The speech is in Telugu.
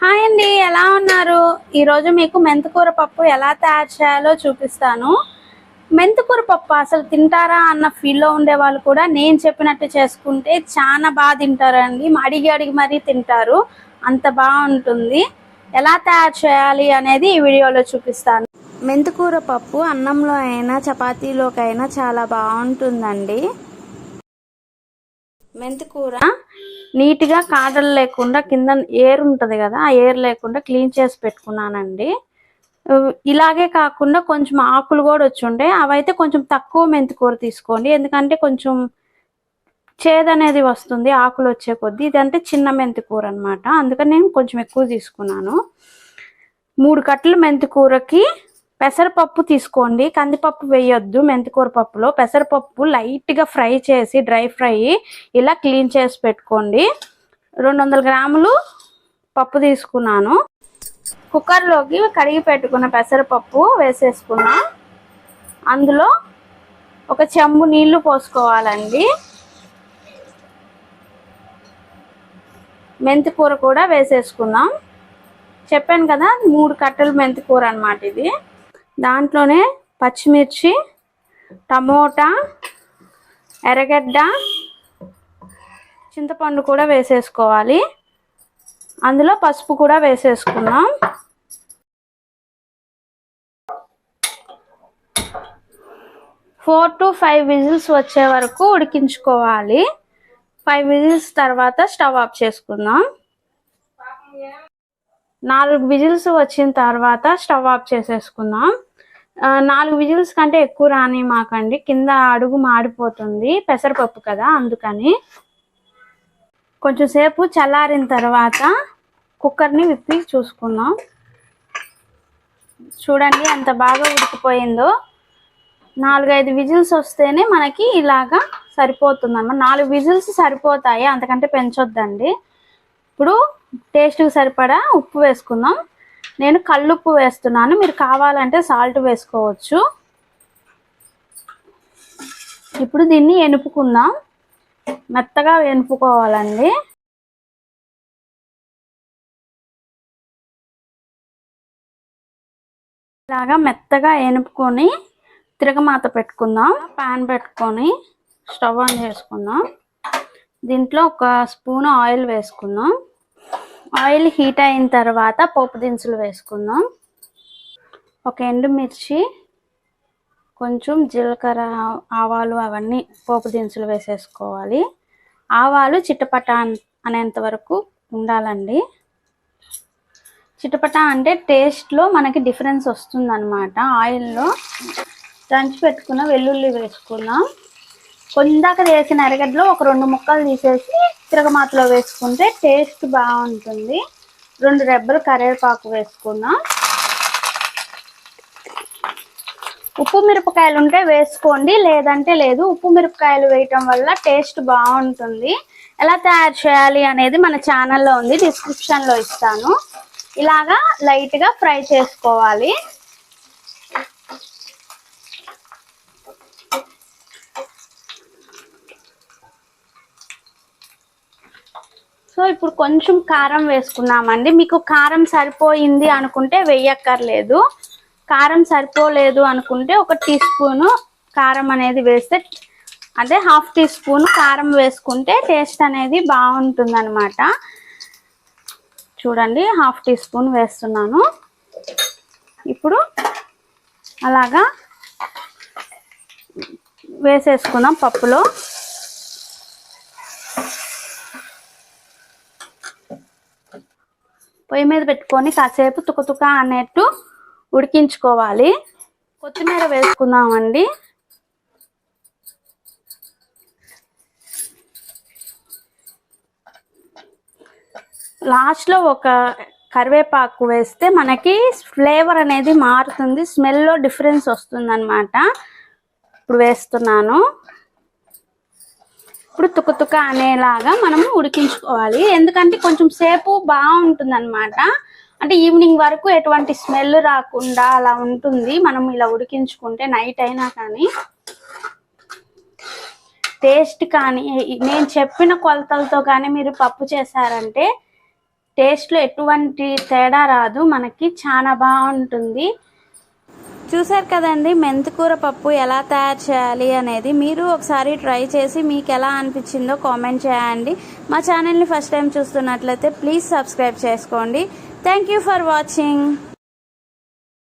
హాయ్ అండి, ఎలా ఉన్నారు? ఈరోజు మీకు మెంతికూర పప్పు ఎలా తయారు చేయాలో చూపిస్తాను. మెంతికూర పప్పు అసలు తింటారా అన్న ఫీల్లో ఉండే వాళ్ళు కూడా నేను చెప్పినట్టు చేసుకుంటే చాలా బాగా తింటారండి. అడిగి అడిగి మరీ తింటారు, అంత బాగుంటుంది. ఎలా తయారు చేయాలి అనేది ఈ వీడియోలో చూపిస్తాను. మెంతికూర పప్పు అన్నంలో అయినా చపాతీలోకైనా చాలా బాగుంటుందండి. మెంతికూర నీట్గా కాడలు లేకుండా కింద ఏర్ ఉంటుంది కదా, ఆ ఏర్ లేకుండా క్లీన్ చేసి పెట్టుకున్నానండి. ఇలాగే కాకుండా కొంచెం ఆకులు కూడా వచ్చి ఉంటాయి, అవైతే కొంచెం తక్కువ మెంతికూర తీసుకోండి, ఎందుకంటే కొంచెం చేదనేది వస్తుంది ఆకులు వచ్చే కొద్దీ. ఇదంటే చిన్న మెంతికూర అనమాట, అందుకని నేను కొంచెం ఎక్కువ తీసుకున్నాను. 3 కట్టలు మెంతికూరకి పెసరపప్పు తీసుకోండి, కందిపప్పు వేయొద్దు. మెంతికూర పప్పులో పెసరపప్పు లైట్గా ఫ్రై చేసి డ్రై ఫ్రై ఇలా క్లీన్ చేసి పెట్టుకోండి. 200 గ్రాములు పప్పు తీసుకున్నాను. కుక్కర్లోకి కడిగి పెట్టుకున్న పెసరపప్పు వేసేసుకున్నాం. అందులో 1 చెంబు నీళ్లు పోసుకోవాలండి. మెంతికూర కూడా వేసేసుకుందాం. చెప్పాను కదా 3 కట్టలు మెంతికూర అన్నమాట ఇది. దాంట్లోనే పచ్చిమిర్చి, టమోటా, ఎర్రగడ్డ, చింతపండు కూడా వేసేసుకోవాలి. అందులో పసుపు కూడా వేసేసుకున్నాం. ఫోర్ టు 5 విజిల్స్ వచ్చే వరకు ఉడికించుకోవాలి. 5 విజిల్స్ తర్వాత స్టవ్ ఆఫ్ చేసుకుందాం. 4 విజిల్స్ వచ్చిన తర్వాత స్టవ్ ఆఫ్ చేసేసుకుందాం. 4 విజిల్స్ కంటే ఎక్కువ రాని మాకండి, కింద అడుగు మాడిపోతుంది పెసరపప్పు కదా, అందుకని. కొంచెం సేపు చల్లారిన తర్వాత కుక్కర్ని విప్పి చూసుకుందాం. చూడండి ఎంత బాగా ఉడికిపోయిందో. 4-5 విజిల్స్ వస్తేనే మనకి ఇలాగా సరిపోతుంది అన్నమాట. 4 విజిల్స్ సరిపోతాయి, అంతకంటే పెంచొద్దండి. ఇప్పుడు టేస్ట్కి సరిపడా ఉప్పు వేసుకుందాం. నేను కల్లుప్పు వేస్తున్నాను, మీరు కావాలంటే సాల్ట్ వేసుకోవచ్చు. ఇప్పుడు దీన్ని ఎనుపుకుందాం, మెత్తగా ఎనుపుకోవాలండి. ఇలాగా మెత్తగా ఎనుపుకొని తిరగమాత పెట్టుకుందాం. ప్యాన్ పెట్టుకొని స్టవ్ ఆన్ చేసుకుందాం. దీంట్లో 1 స్పూన్ ఆయిల్ వేసుకుందాం. ఆయిల్ హీట్ అయిన తర్వాత పోపు దినుసులు వేసుకుందాం. 1 ఎండుమిర్చి, కొంచెం జీలకర్ర, ఆవాలు, అవన్నీ పోపు దినుసులు వేసేసుకోవాలి. ఆవాలు చిటపట అనేంత వరకు ఉండాలండి. చిటపట అంటే టేస్ట్లో మనకి డిఫరెన్స్ వస్తుంది అనమాట. ఆయిల్లో దంచి పెట్టుకున్న వెల్లుల్లి వేసుకుందాం. కొందాక వేసిన ఎర్రగడ్డలో 1-2 ముక్కలు తీసేసి తిరగమాతలో వేసుకుంటే టేస్ట్ బాగుంటుంది. 2 రెబ్బలు కరివేపాకు వేసుకుందాం. ఉప్పు మిరపకాయలు ఉంటే వేసుకోండి, లేదంటే లేదు. ఉప్పు మిరపకాయలు వేయటం వల్ల టేస్ట్ బాగుంటుంది. ఎలా తయారు చేయాలి అనేది మన ఛానల్లో ఉంది, డిస్క్రిప్షన్లో ఇస్తాను. ఇలాగా లైట్గా ఫ్రై చేసుకోవాలి. సో ఇప్పుడు కొంచెం కారం వేసుకున్నామండి. మీకు కారం సరిపోయింది అనుకుంటే వేయక్కర్లేదు, కారం సరిపోలేదు అనుకుంటే 1 టీ స్పూను కారం అనేది వేస్తే, అదే 1/2 టీ స్పూన్ కారం వేసుకుంటే టేస్ట్ అనేది బాగుంటుంది అనమాట. చూడండి 1/2 టీ స్పూన్ వేస్తున్నాను. ఇప్పుడు అలాగా వేసేసుకుందాం పప్పులో. పొయ్యి మీద పెట్టుకొని కాసేపు తుకతుక అనేట్టు ఉడికించుకోవాలి. కొత్తిమీర వేసుకుందామండి. లాస్ట్లో 1 కరివేపాకు వేస్తే మనకి ఫ్లేవర్ అనేది మారుతుంది, స్మెల్లో డిఫరెన్స్ వస్తుంది అనమాట. ఇప్పుడు వేస్తున్నాను. ఇప్పుడు తుకతుక అనేలాగా మనము ఉడికించుకోవాలి, ఎందుకంటే కొంచెం సేపు బాగుంటుంది అనమాట. అంటే ఈవినింగ్ వరకు ఎటువంటి స్మెల్ రాకుండా అలా ఉంటుంది మనం ఇలా ఉడికించుకుంటే. నైట్ అయినా కానీ టేస్ట్ కానీ నేను చెప్పిన కొలతలతో కానీ మీరు పప్పు చేశారంటే టేస్ట్లో ఎటువంటి తేడా రాదు, మనకి చాలా బాగుంటుంది. చూసారు కదండి మెంతికూర పప్పు ఎలా తయారు చేయాలి అనేది. మీరు ఒకసారి ట్రై చేసి మీకు ఎలా అనిపించిందో కామెంట్ చేయండి. మా ఛానల్ని ఫస్ట్ టైం చూస్తున్నట్లయితే ప్లీజ్ సబ్స్క్రైబ్ చేసుకోండి. Thank you for watching.